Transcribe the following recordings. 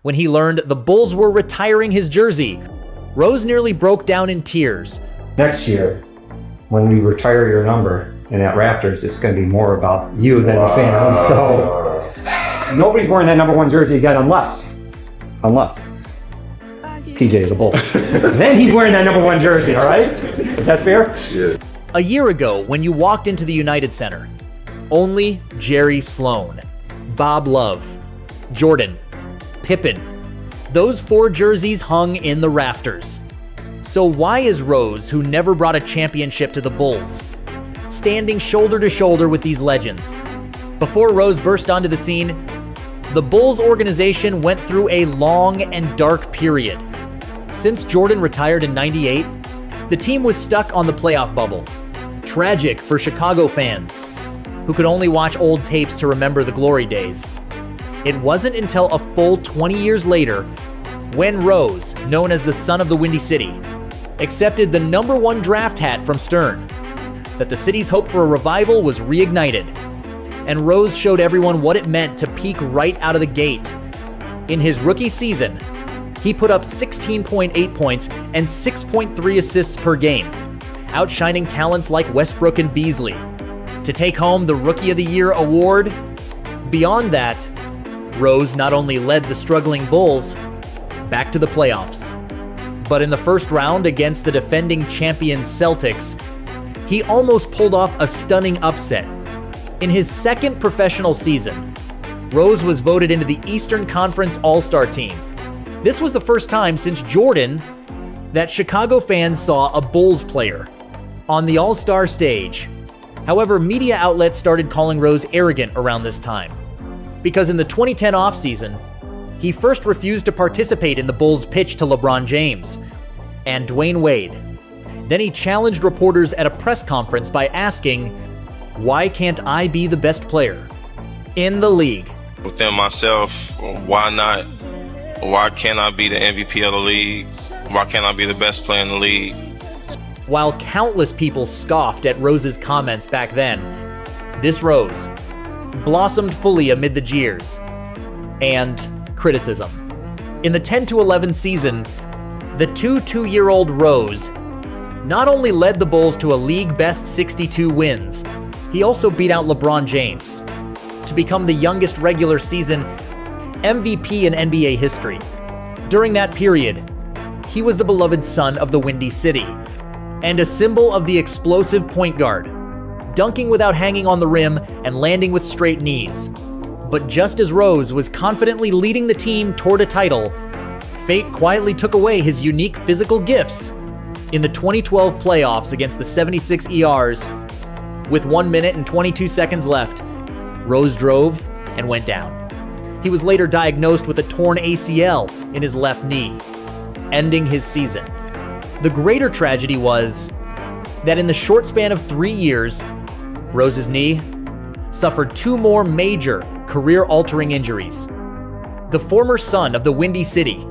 When he learned the Bulls were retiring his jersey, Rose nearly broke down in tears. Next year, when we retire your number in that Raptors, it's going to be more about you than the fans. So nobody's wearing that number 1 jersey again unless PJ is a Bull. Then he's wearing that number 1 jersey, all right? Is that fair? Yeah. A year ago, when you walked into the United Center, only Jerry Sloan, Bob Love, Jordan, Pippen, those 4 jerseys hung in the rafters. So why is Rose, who never brought a championship to the Bulls, standing shoulder to shoulder with these legends? Before Rose burst onto the scene, the Bulls organization went through a long and dark period. Since Jordan retired in '98, the team was stuck on the playoff bubble. Tragic for Chicago fans, who could only watch old tapes to remember the glory days. It wasn't until a full 20 years later, when Rose, known as the son of the Windy City, accepted the number 1 draft hat from Stern, that the city's hope for a revival was reignited. And Rose showed everyone what it meant to peak right out of the gate. In his rookie season, he put up 16.8 points and 6.3 assists per game, outshining talents like Westbrook and Beasley, to take home the Rookie of the Year award. Beyond that, Rose not only led the struggling Bulls back to the playoffs, but in the first round against the defending champion Celtics, he almost pulled off a stunning upset. In his second professional season, Rose was voted into the Eastern Conference All-Star team. This was the first time since Jordan that Chicago fans saw a Bulls player on the All-Star stage. However, media outlets started calling Rose arrogant around this time, because in the 2010 offseason, he first refused to participate in the Bulls' pitch to LeBron James and Dwayne Wade. Then he challenged reporters at a press conference by asking, "Why can't I be the best player in the league?" Within myself, why not? Why can't I be the MVP of the league? Why can't I be the best player in the league? While countless people scoffed at Rose's comments back then, this Rose blossomed fully amid the jeers and criticism. In the 10-11 season, the 2-year-old Rose not only led the Bulls to a league-best 62 wins, he also beat out LeBron James to become the youngest regular season MVP in NBA history. During that period, he was the beloved son of the Windy City and a symbol of the explosive point guard, dunking without hanging on the rim and landing with straight knees. But just as Rose was confidently leading the team toward a title, fate quietly took away his unique physical gifts. In the 2012 playoffs against the 76 ERs, with 1 minute and 22 seconds left, Rose drove and went down. He was later diagnosed with a torn ACL in his left knee, ending his season. The greater tragedy was that in the short span of 3 years, Rose's knee suffered 2 more major career-altering injuries. The former son of the Windy City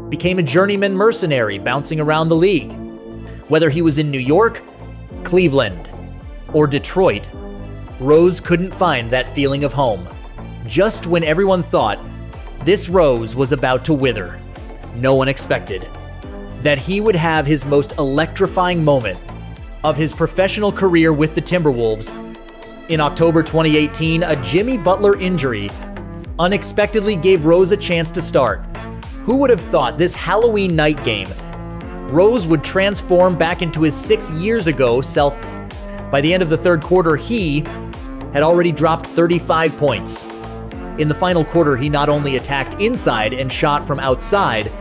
became a journeyman mercenary bouncing around the league. Whether he was in New York, Cleveland, or Detroit, Rose couldn't find that feeling of home. Just when everyone thought this Rose was about to wither, no one expected that he would have his most electrifying moment of his professional career with the Timberwolves. In October 2018, a Jimmy Butler injury unexpectedly gave Rose a chance to start. Who would have thought this Halloween night game, Rose would transform back into his 6 years ago self? By the end of the third quarter, he had already dropped 35 points. In the final quarter, he not only attacked inside and shot from outside,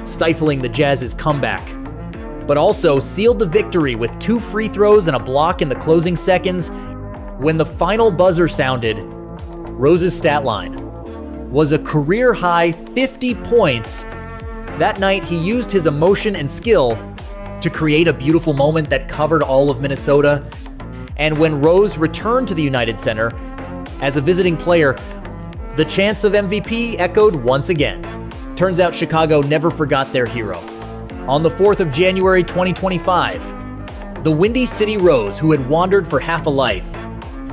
stifling the Jazz's comeback, but also sealed the victory with 2 free throws and a block in the closing seconds. When the final buzzer sounded, Rose's stat line was a career-high 50 points. That night, he used his emotion and skill to create a beautiful moment that covered all of Minnesota. And when Rose returned to the United Center as a visiting player, the chants of MVP echoed once again. Turns out Chicago never forgot their hero. On the 4th of January 2025, the Windy City Rose, who had wandered for half a life,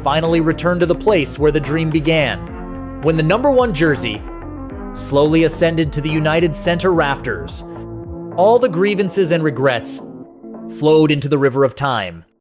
finally returned to the place where the dream began, when the number 1 jersey slowly ascended to the United Center rafters. All the grievances and regrets flowed into the river of time.